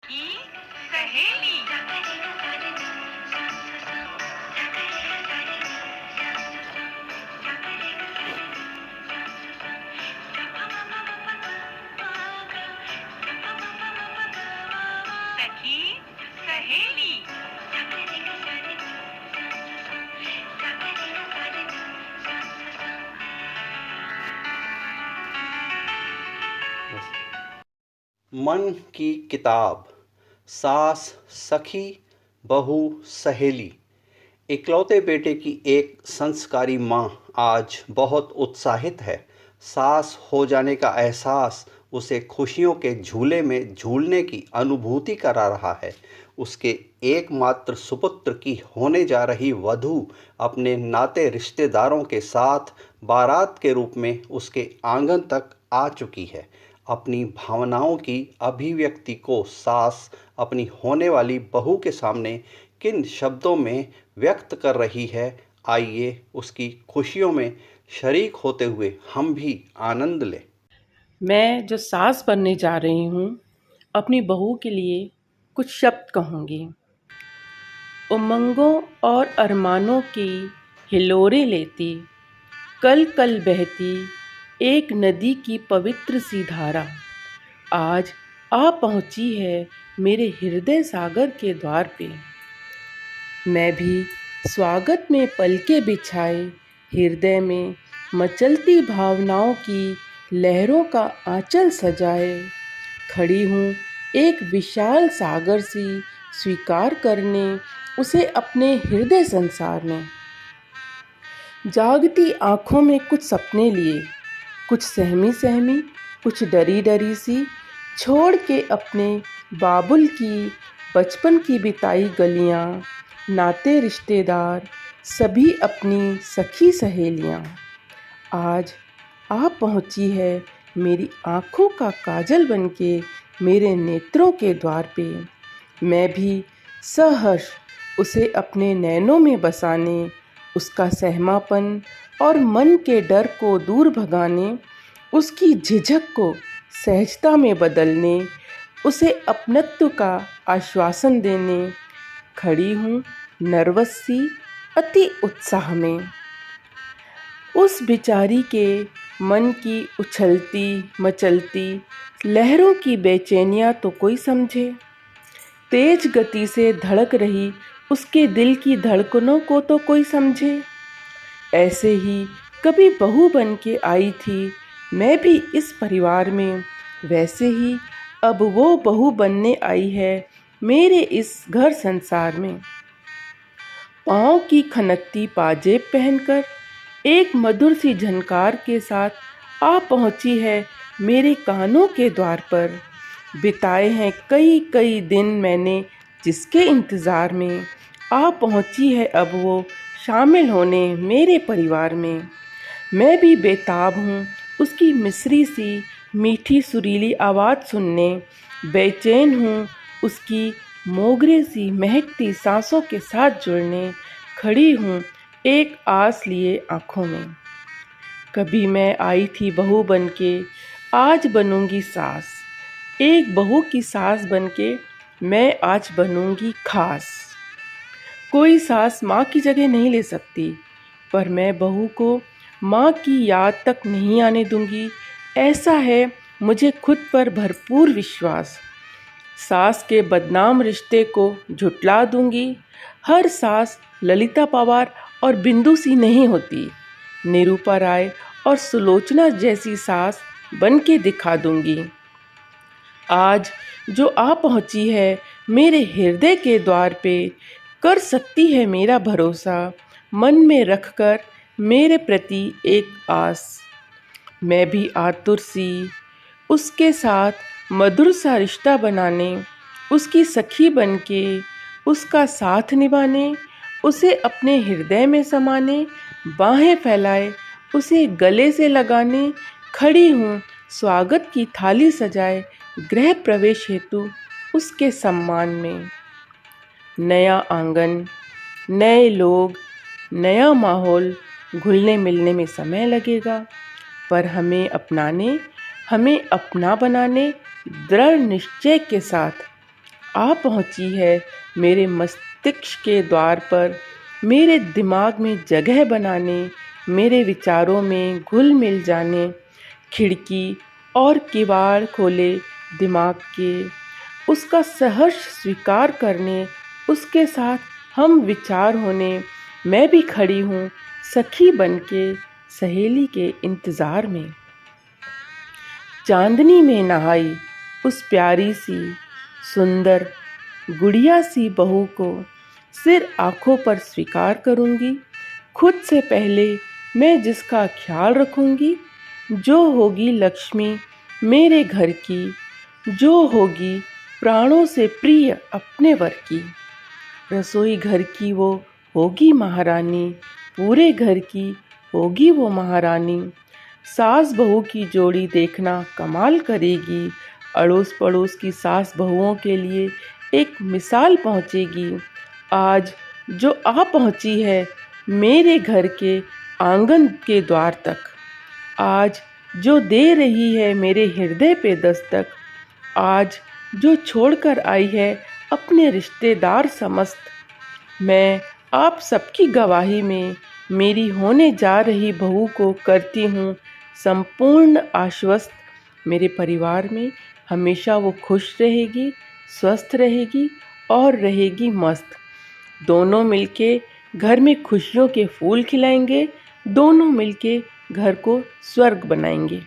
की सहेली। सखी सहेली। मन की किताब, सास, सखी, बहू, सहेली। इकलौते बेटे की एक संस्कारी माँ आज बहुत उत्साहित है। सास हो जाने का एहसास उसे खुशियों के झूले में झूलने की अनुभूति करा रहा है। उसके एकमात्र सुपुत्र की होने जा रही वधू अपने नाते रिश्तेदारों के साथ बारात के रूप में उसके आंगन तक आ चुकी है। अपनी भावनाओं की अभिव्यक्ति को सास अपनी होने वाली बहू के सामने किन शब्दों में व्यक्त कर रही है, आइए उसकी खुशियों में शरीक होते हुए हम भी आनंद लें। मैं जो सास बनने जा रही हूँ, अपनी बहू के लिए कुछ शब्द कहूँगी। उमंगों और अरमानों की हिलोरें लेती, कल कल बहती एक नदी की पवित्र सी धारा आज आ पहुँची है मेरे हृदय सागर के द्वार पे। मैं भी स्वागत में पलके बिछाए, हृदय में मचलती भावनाओं की लहरों का आंचल सजाए खड़ी हूँ एक विशाल सागर सी स्वीकार करने उसे अपने हृदय संसार में। जागती आँखों में कुछ सपने लिए, कुछ सहमी सहमी, कुछ डरी डरी सी, छोड़ के अपने बाबुल की बचपन की बिताई गलियाँ, नाते रिश्तेदार, सभी अपनी सखी सहेलियाँ। आज आ पहुँची है मेरी आँखों का काजल बनके मेरे नेत्रों के द्वार पे। मैं भी सहर्ष उसे अपने नैनों में बसाने, उसका सहमापन और मन के डर को दूर भगाने, उसकी झिझक को सहजता में बदलने, उसे अपनत्व का आश्वासन देने खड़ी हूँ नर्वस सी अति उत्साह में। उस बेचारी के मन की उछलती मचलती लहरों की बेचैनियाँ तो कोई समझे, तेज गति से धड़क रही उसके दिल की धड़कनों को तो कोई समझे। ऐसे ही कभी बहू बन के आई थी मैं भी इस परिवार में, वैसे ही अब वो बहू बनने आई है मेरे इस घर संसार में। पाँव की खनकती पाजेब पहनकर एक मधुर सी झनकार के साथ आ पहुँची है मेरे कानों के द्वार पर। बिताए हैं कई कई दिन मैंने जिसके इंतज़ार में, आ पहुँची है अब वो शामिल होने मेरे परिवार में। मैं भी बेताब हूँ उसकी मिश्री सी मीठी सुरीली आवाज़ सुनने, बेचैन हूँ उसकी मोगरे सी महकती सांसों के साथ जुड़ने खड़ी हूँ एक आस लिए आँखों में। कभी मैं आई थी बहू बनके, आज बनूंगी सास। एक बहू की सास बनके मैं आज बनूंगी खास। कोई सास माँ की जगह नहीं ले सकती, पर मैं बहू को माँ की याद तक नहीं आने दूंगी। ऐसा है मुझे खुद पर भरपूर विश्वास। सास के बदनाम रिश्ते को झुटला दूंगी। हर सास ललिता पवार और बिंदु सी नहीं होती, निरूपा राय और सुलोचना जैसी सास बन के दिखा दूंगी। आज जो आ पहुँची है मेरे हृदय के द्वार पे, कर सकती है मेरा भरोसा, मन में रखकर मेरे प्रति एक आस। मैं भी आतुर सी उसके साथ मधुर सा रिश्ता बनाने, उसकी सखी बनके उसका साथ निभाने, उसे अपने हृदय में समाने, बाहें फैलाए उसे गले से लगाने खड़ी हूँ स्वागत की थाली सजाए गृह प्रवेश हेतु उसके सम्मान में। नया आंगन, नए लोग, नया माहौल, घुलने मिलने में समय लगेगा, पर हमें अपनाने, हमें अपना बनाने दृढ़ निश्चय के साथ आ पहुंची है मेरे मस्तिष्क के द्वार पर, मेरे दिमाग में जगह बनाने, मेरे विचारों में घुल मिल जाने। खिड़की और किवाड़ खोले दिमाग के, उसका सहर्ष स्वीकार करने, उसके साथ हम विचार होने। मैं भी खड़ी हूँ सखी बनके सहेली के इंतज़ार में। चांदनी में नहाई उस प्यारी सी सुंदर गुड़िया सी बहू को सिर आँखों पर स्वीकार करूँगी। खुद से पहले मैं जिसका ख्याल रखूँगी, जो होगी लक्ष्मी मेरे घर की, जो होगी प्राणों से प्रिय अपने वर की। रसोई घर की वो होगी महारानी, पूरे घर की होगी वो महारानी। सास बहू की जोड़ी देखना कमाल करेगी, अड़ोस पड़ोस की सास बहुओं के लिए एक मिसाल पहुँचेगी। आज जो आ पहुँची है मेरे घर के आंगन के द्वार तक, आज जो दे रही है मेरे हृदय पे दस्तक, आज जो छोड़कर आई है अपने रिश्तेदार समस्त। मैं आप सबकी गवाही में मेरी होने जा रही बहू को करती हूँ संपूर्ण आश्वस्त। मेरे परिवार में हमेशा वो खुश रहेगी, स्वस्थ रहेगी और रहेगी मस्त। दोनों मिलके घर में खुशियों के फूल खिलाएंगे, दोनों मिलके घर को स्वर्ग बनाएंगे।